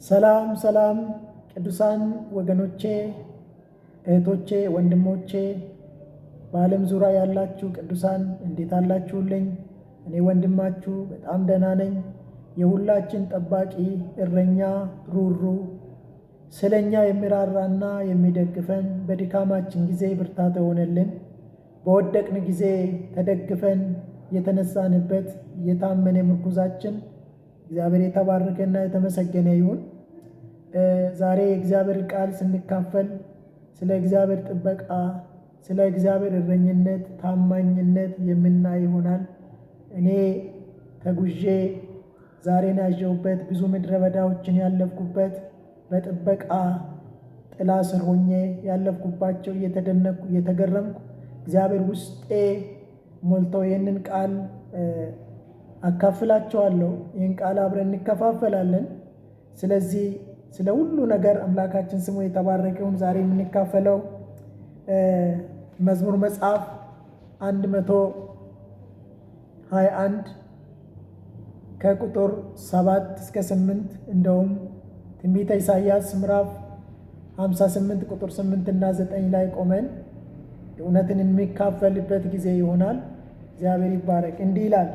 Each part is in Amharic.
ሰላም ሰላም ቅዱሳን ወገኖቼ፣ እህቶቼ፣ ወንድሞቼ በዓለም ዙሪያ ያላችሁ ቅዱሳን እንዴት አላችሁልኝ? እኔ ወንድማችሁ በጣም ደህና ነኝ። የሁላችን ጠባቂ እረኛ ሩሩ ስለኛ የሚራራና የሚደግፈን በድካማችን ጊዜ ብርታት ሆነልን በወደቅን ጊዜ ተደግፈን የተነሳንበት የታመነ ምርኩዛችን እግዚአብሔር የተባረከና የተመሰገነ ይሁን። ዛሬ የእግዚአብሔር ቃል ስንካፈል ስለ እግዚአብሔር ጥበቃ፣ ስለ እግዚአብሔር እረኝነት፣ ታማኝነት የምናይ ይሆናል። እኔ ተጉዤ ዛሬን ያየሁበት ብዙ ምድረ በዳዎችን ያለፍኩበት በጥበቃ ጥላ ስር ሆኜ ያለፍኩባቸው እየተደነቅኩ እየተገረምኩ እግዚአብሔር ውስጤ ሞልቶ ይህንን ቃል አካፍላችኋለሁ። ይህን ቃል አብረን እንከፋፈላለን። ስለዚህ ስለ ሁሉ ነገር አምላካችን ስሙ የተባረከ ይሁን። ዛሬ የምንካፈለው መዝሙር መጽሐፍ 121 ከቁጥር 7 እስከ 8 እንደውም ትንቢተ ኢሳይያስ ምዕራፍ 58 ቁጥር 8 እና 9 ላይ ቆመን እውነትን የሚካፈልበት ጊዜ ይሆናል። እግዚአብሔር ይባረክ። እንዲህ ይላል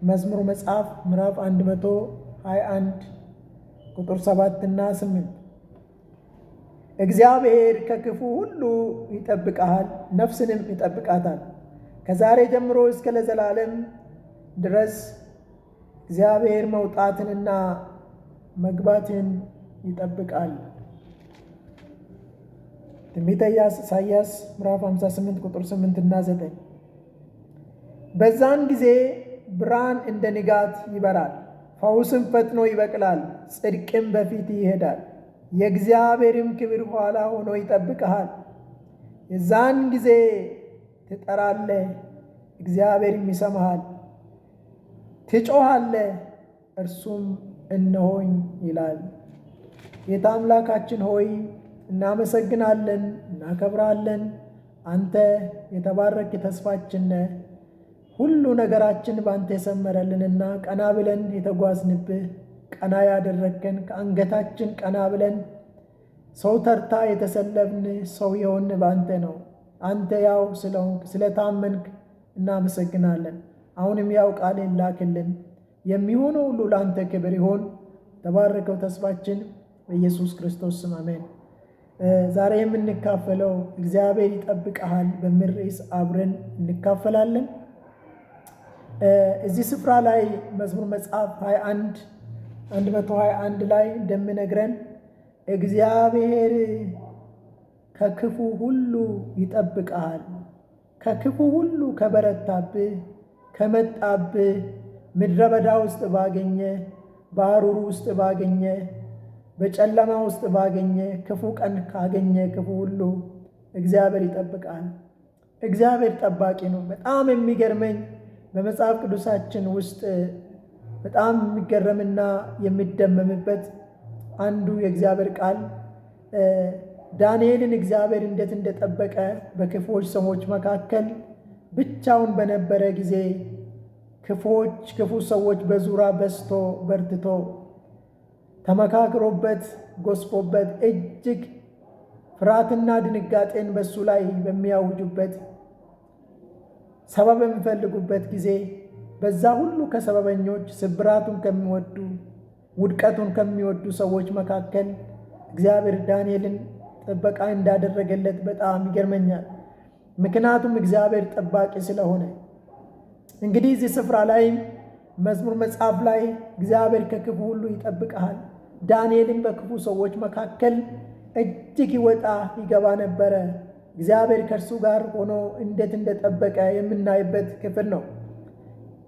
መዝሙር መጽሐፍ ምዕራፍ 121 ቁጥር 7 እና 8 እግዚአብሔር ከክፉ ሁሉ ይጠብቅሃል፣ ነፍስንም ይጠብቃታል። ከዛሬ ጀምሮ እስከ ለዘላለም ድረስ እግዚአብሔር መውጣትንና መግባትን ይጠብቃል። ትንቢተ ኢሳይያስ ምዕራፍ 58 ቁጥር 8 እና 9 በዛን ጊዜ ብርሃን እንደ ንጋት ይበራል፣ ፈውስም ፈጥኖ ይበቅላል፣ ጽድቅም በፊት ይሄዳል፣ የእግዚአብሔርም ክብር ኋላ ሆኖ ይጠብቅሃል። የዛን ጊዜ ትጠራለህ፣ እግዚአብሔርም ይሰማሃል፣ ትጮኻለህ፣ እርሱም እነሆኝ ይላል። ጌታ አምላካችን ሆይ እናመሰግናለን፣ እናከብራለን። አንተ የተባረክ ተስፋችን ነህ። ሁሉ ነገራችን በአንተ የሰመረልንና ቀና ብለን የተጓዝንብህ ቀና ያደረግከን ከአንገታችን ቀና ብለን ሰው ተርታ የተሰለብን ሰው የሆን በአንተ ነው። አንተ ያው ስለሆንክ ስለታመንክ እናመሰግናለን። አሁንም ያው ቃልን ላክልን። የሚሆነው ሁሉ ለአንተ ክብር ይሆን። ተባረከው ተስፋችን በኢየሱስ ክርስቶስ ስም አሜን። ዛሬ የምንካፈለው እግዚአብሔር ይጠብቅሃል በሚል ርዕስ አብረን እንካፈላለን። እዚህ ስፍራ ላይ መዝሙር መጽሐፍ 121 ላይ እንደሚነግረን እግዚአብሔር ከክፉ ሁሉ ይጠብቅሃል። ከክፉ ሁሉ ከበረታብህ፣ ከመጣብህ፣ ምድረ በዳ ውስጥ ባገኘ፣ በአሩሩ ውስጥ ባገኘ፣ በጨለማ ውስጥ ባገኘ፣ ክፉ ቀን ካገኘ ክፉ ሁሉ እግዚአብሔር ይጠብቃል። እግዚአብሔር ጠባቂ ነው። በጣም የሚገርመኝ በመጽሐፍ ቅዱሳችን ውስጥ በጣም የሚገረምና የሚደመምበት አንዱ የእግዚአብሔር ቃል ዳንኤልን እግዚአብሔር እንዴት እንደጠበቀ በክፉዎች ሰዎች መካከል ብቻውን በነበረ ጊዜ ክፉ ሰዎች በዙሪያ በዝቶ በርትቶ ተመካክሮበት ጎስፎበት እጅግ ፍርሃትና ድንጋጤን በሱ ላይ በሚያውጁበት ሰበብ የሚፈልጉበት ጊዜ በዛ ሁሉ ከሰበበኞች ስብራቱን ከሚወዱ ውድቀቱን ከሚወዱ ሰዎች መካከል እግዚአብሔር ዳንኤልን ጥበቃ እንዳደረገለት በጣም ይገርመኛል። ምክንያቱም እግዚአብሔር ጠባቂ ስለሆነ። እንግዲህ እዚህ ስፍራ ላይ መዝሙር መጽሐፍ ላይ እግዚአብሔር ከክፉ ሁሉ ይጠብቅሃል። ዳንኤልን በክፉ ሰዎች መካከል እጅግ ይወጣ ይገባ ነበረ። እግዚአብሔር ከእርሱ ጋር ሆኖ እንዴት እንደጠበቀ የምናይበት ክፍል ነው።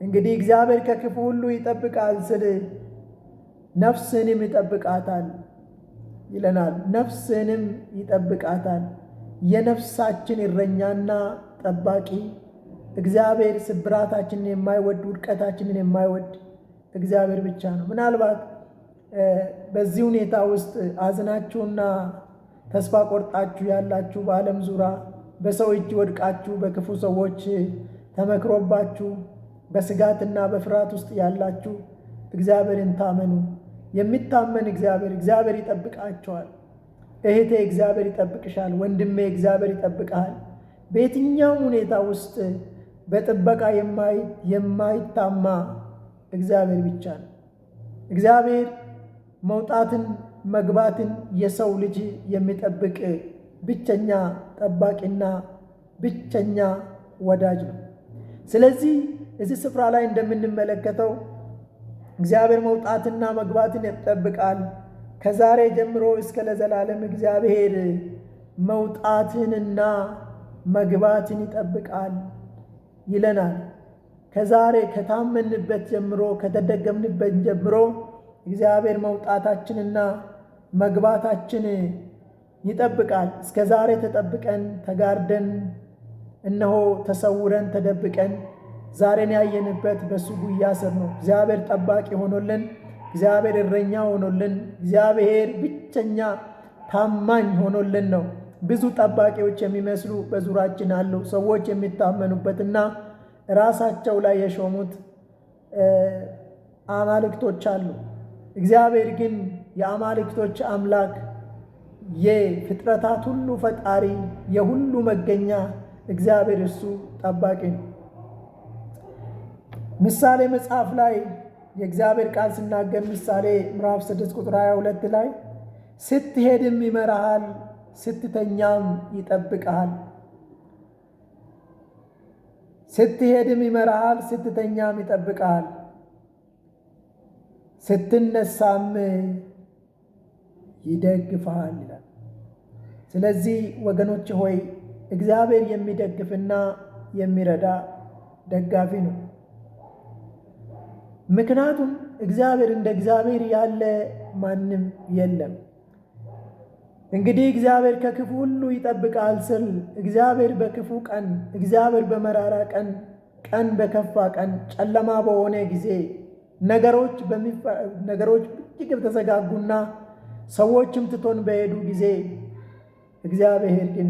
እንግዲህ እግዚአብሔር ከክፉ ሁሉ ይጠብቃል ስል ነፍስንም ይጠብቃታል ይለናል። ነፍስንም ይጠብቃታል። የነፍሳችን እረኛና ጠባቂ እግዚአብሔር ስብራታችንን የማይወድ ውድቀታችንን የማይወድ እግዚአብሔር ብቻ ነው። ምናልባት በዚህ ሁኔታ ውስጥ አዝናችሁና ተስፋ ቆርጣችሁ ያላችሁ፣ በዓለም ዙሪያ በሰው እጅ ወድቃችሁ በክፉ ሰዎች ተመክሮባችሁ በስጋትና በፍርሃት ውስጥ ያላችሁ እግዚአብሔርን ታመኑ። የሚታመን እግዚአብሔር ይጠብቃቸዋል። እህቴ እግዚአብሔር ይጠብቅሻል። ወንድሜ እግዚአብሔር ይጠብቅሃል። በየትኛውም ሁኔታ ውስጥ በጥበቃ የማይታማ እግዚአብሔር ብቻ ነው። እግዚአብሔር መውጣትን መግባትን የሰው ልጅ የሚጠብቅ ብቸኛ ጠባቂና ብቸኛ ወዳጅ ነው። ስለዚህ እዚህ ስፍራ ላይ እንደምንመለከተው እግዚአብሔር መውጣትና መግባትን ይጠብቃል። ከዛሬ ጀምሮ እስከ ለዘላለም እግዚአብሔር መውጣትንና መግባትን ይጠብቃል ይለናል። ከዛሬ ከታመንበት ጀምሮ ከተደገምንበት ጀምሮ እግዚአብሔር መውጣታችንና መግባታችን ይጠብቃል። እስከ ዛሬ ተጠብቀን ተጋርደን እነሆ ተሰውረን ተደብቀን ዛሬን ያየንበት በሱ ጉያ ስር ነው። እግዚአብሔር ጠባቂ ሆኖልን፣ እግዚአብሔር እረኛ ሆኖልን፣ እግዚአብሔር ብቸኛ ታማኝ ሆኖልን ነው። ብዙ ጠባቂዎች የሚመስሉ በዙሪያችን አሉ። ሰዎች የሚታመኑበትና ራሳቸው ላይ የሾሙት አማልክቶች አሉ። እግዚአብሔር ግን የአማልክቶች አምላክ፣ የፍጥረታት ሁሉ ፈጣሪ፣ የሁሉ መገኛ እግዚአብሔር እሱ ጠባቂ ነው። ምሳሌ መጽሐፍ ላይ የእግዚአብሔር ቃል ሲናገር ምሳሌ ምዕራፍ 6 ቁጥር 22 ላይ ስትሄድም ይመራሃል፣ ስትተኛም ይጠብቅሃል። ስትሄድም ይመራሃል፣ ስትተኛም ይጠብቅሃል፣ ስትነሳም ይደግፍሃል ይላል። ስለዚህ ወገኖች ሆይ እግዚአብሔር የሚደግፍና የሚረዳ ደጋፊ ነው። ምክንያቱም እግዚአብሔር እንደ እግዚአብሔር ያለ ማንም የለም። እንግዲህ እግዚአብሔር ከክፉ ሁሉ ይጠብቃል ስል እግዚአብሔር በክፉ ቀን፣ እግዚአብሔር በመራራ ቀን፣ ቀን በከፋ ቀን፣ ጨለማ በሆነ ጊዜ ነገሮች እጅግ በተዘጋጉና ሰዎችም ትቶን በሄዱ ጊዜ እግዚአብሔር ግን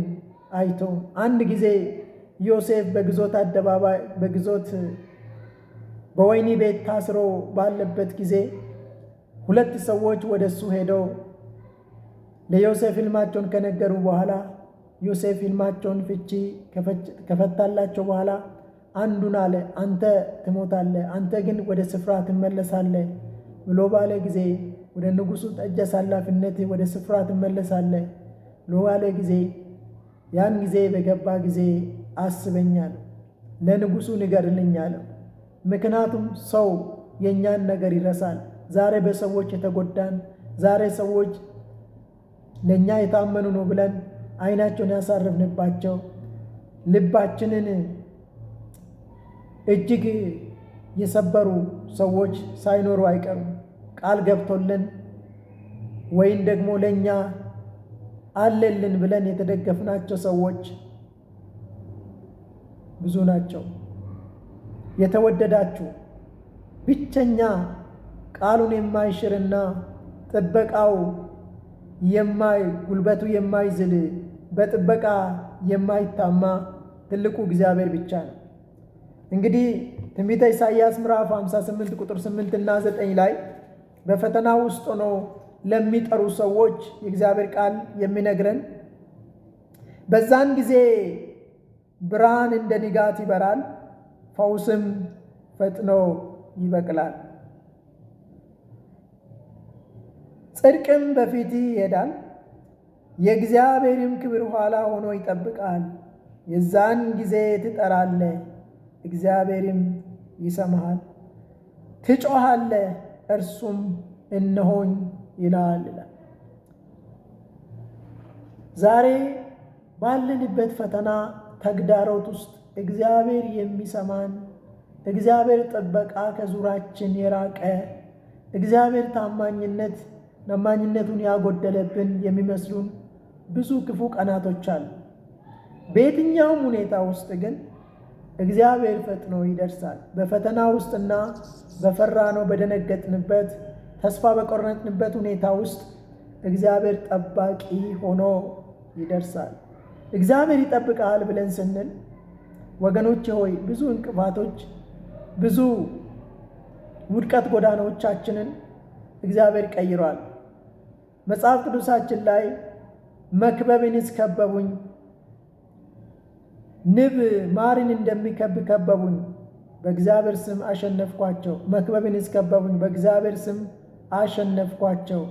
አይቶ አንድ ጊዜ ዮሴፍ በግዞት በወህኒ ቤት ታስሮ ባለበት ጊዜ ሁለት ሰዎች ወደሱ ሄደው ለዮሴፍ ሕልማቸውን ከነገሩ በኋላ ዮሴፍ ሕልማቸውን ፍቺ ከፈታላቸው በኋላ አንዱን አለ፣ አንተ ትሞታለህ፣ አንተ ግን ወደ ስፍራ ትመለሳለህ ብሎ ባለ ጊዜ ወደ ንጉሡ ጠጅ አሳላፊነት ወደ ስፍራ ትመለሳለህ ብሎ ባለ ጊዜ ያን ጊዜ በገባ ጊዜ አስበኛል፣ ለንጉሡ ንገርልኛል። ምክንያቱም ሰው የእኛን ነገር ይረሳል። ዛሬ በሰዎች የተጎዳን፣ ዛሬ ሰዎች ለእኛ የታመኑ ነው ብለን ዓይናቸውን ያሳረፍንባቸው፣ ልባችንን እጅግ የሰበሩ ሰዎች ሳይኖሩ አይቀሩም። ቃል ገብቶልን ወይም ደግሞ ለእኛ አለልን ብለን የተደገፍናቸው ሰዎች ብዙ ናቸው። የተወደዳችሁ ብቸኛ ቃሉን የማይሽርና ጥበቃው ጉልበቱ የማይዝል በጥበቃ የማይታማ ትልቁ እግዚአብሔር ብቻ ነው። እንግዲህ ትንቢተ ኢሳይያስ ምዕራፍ 58 ቁጥር 8 እና 9 ላይ በፈተና ውስጥ ሆኖ ለሚጠሩ ሰዎች የእግዚአብሔር ቃል የሚነግረን በዛን ጊዜ ብርሃን እንደ ንጋት ይበራል፣ ፈውስም ፈጥኖ ይበቅላል፣ ጽድቅም በፊት ይሄዳል፣ የእግዚአብሔርም ክብር ኋላ ሆኖ ይጠብቃል። የዛን ጊዜ ትጠራለህ፣ እግዚአብሔርም ይሰማሃል፣ ትጮኻለህ፣ እርሱም እነሆኝ ይላል። ዛሬ ባለንበት ፈተና ተግዳሮት ውስጥ እግዚአብሔር የሚሰማን፣ እግዚአብሔር ጥበቃ ከዙሪያችን የራቀ፣ እግዚአብሔር ታማኝነቱን ያጎደለብን የሚመስሉን ብዙ ክፉ ቀናቶች አሉ። በየትኛውም ሁኔታ ውስጥ ግን እግዚአብሔር ፈጥኖ ይደርሳል። በፈተና ውስጥና በፈራነው በደነገጥንበት ተስፋ በቆረጥንበት ሁኔታ ውስጥ እግዚአብሔር ጠባቂ ሆኖ ይደርሳል። እግዚአብሔር ይጠብቃል ብለን ስንል ወገኖቼ ሆይ ብዙ እንቅፋቶች፣ ብዙ ውድቀት ጎዳናዎቻችንን እግዚአብሔር ቀይሯል። መጽሐፍ ቅዱሳችን ላይ መክበብንስ ከበቡኝ፣ ንብ ማርን እንደሚከብ ከበቡኝ፣ በእግዚአብሔር ስም አሸነፍኳቸው። መክበብንስ ከበቡኝ፣ በእግዚአብሔር ስም አሸነፍኳቸው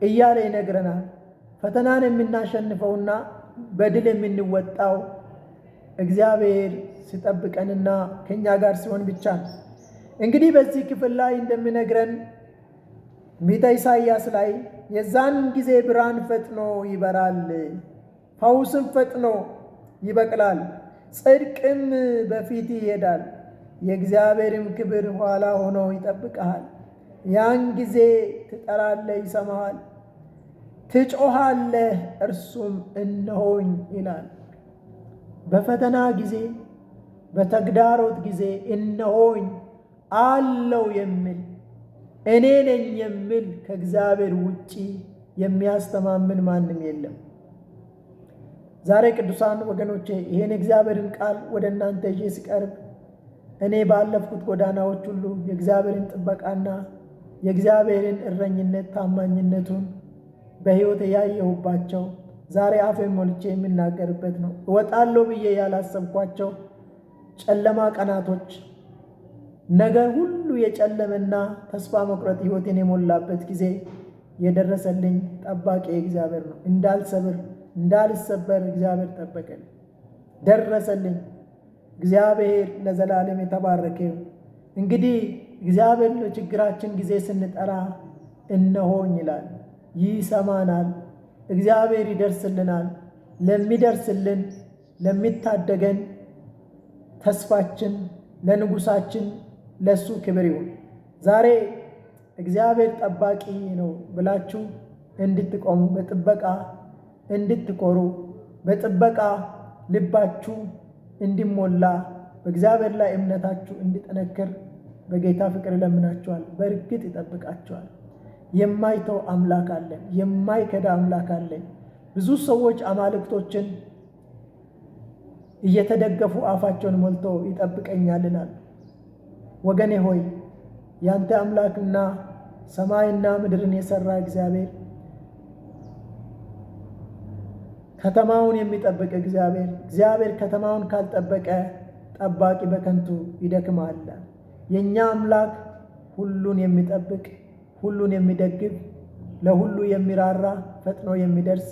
እያለ ይነግረናል። ፈተናን የምናሸንፈውና በድል የምንወጣው እግዚአብሔር ሲጠብቀንና ከእኛ ጋር ሲሆን ብቻ ነው። እንግዲህ በዚህ ክፍል ላይ እንደሚነግረን ትንቢተ ኢሳይያስ ላይ የዛን ጊዜ ብርሃን ፈጥኖ ይበራል፣ ፈውስም ፈጥኖ ይበቅላል፣ ጽድቅም በፊት ይሄዳል፣ የእግዚአብሔርም ክብር ኋላ ሆኖ ይጠብቅሃል። ያን ጊዜ ትጠራለህ፣ ይሰማሃል፣ ትጮኻለህ፣ እርሱም እነሆኝ ይላል። በፈተና ጊዜ፣ በተግዳሮት ጊዜ እነሆኝ አለው የሚል እኔ ነኝ የሚል ከእግዚአብሔር ውጪ የሚያስተማምን ማንም የለም። ዛሬ ቅዱሳን ወገኖቼ ይህን እግዚአብሔርን ቃል ወደ እናንተ ይዤ ሲቀርብ እኔ ባለፍኩት ጎዳናዎች ሁሉ የእግዚአብሔርን ጥበቃና የእግዚአብሔርን እረኝነት ታማኝነቱን በሕይወት ያየሁባቸው ዛሬ አፌን ሞልቼ የምናገርበት ነው። እወጣለሁ ብዬ ያላሰብኳቸው ጨለማ ቀናቶች፣ ነገር ሁሉ የጨለመና ተስፋ መቁረጥ ሕይወቴን የሞላበት ጊዜ የደረሰልኝ ጠባቂ እግዚአብሔር ነው። እንዳልሰበር እግዚአብሔር ጠበቀኝ፣ ደረሰልኝ። እግዚአብሔር ለዘላለም የተባረከ። እንግዲህ እግዚአብሔር ለችግራችን ጊዜ ስንጠራ እነሆኝ ይላል፣ ይሰማናል። እግዚአብሔር ይደርስልናል። ለሚደርስልን ለሚታደገን ተስፋችን ለንጉሳችን ለሱ ክብር ይሁን። ዛሬ እግዚአብሔር ጠባቂ ነው ብላችሁ እንድትቆሙ፣ በጥበቃ እንድትኮሩ፣ በጥበቃ ልባችሁ እንዲሞላ፣ በእግዚአብሔር ላይ እምነታችሁ እንዲጠነክር በጌታ ፍቅር እለምናችኋል። በእርግጥ ይጠብቃችኋል። የማይተው አምላክ አለን። የማይከዳ አምላክ አለን። ብዙ ሰዎች አማልክቶችን እየተደገፉ አፋቸውን ሞልቶ ይጠብቀኛልናል። ወገኔ ሆይ ያንተ አምላክና ሰማይና ምድርን የሰራ ከተማውን የሚጠብቅ እግዚአብሔር ከተማውን ካልጠበቀ ጠባቂ በከንቱ ይደክማል። የኛ አምላክ ሁሉን የሚጠብቅ፣ ሁሉን የሚደግፍ፣ ለሁሉ የሚራራ፣ ፈጥኖ የሚደርስ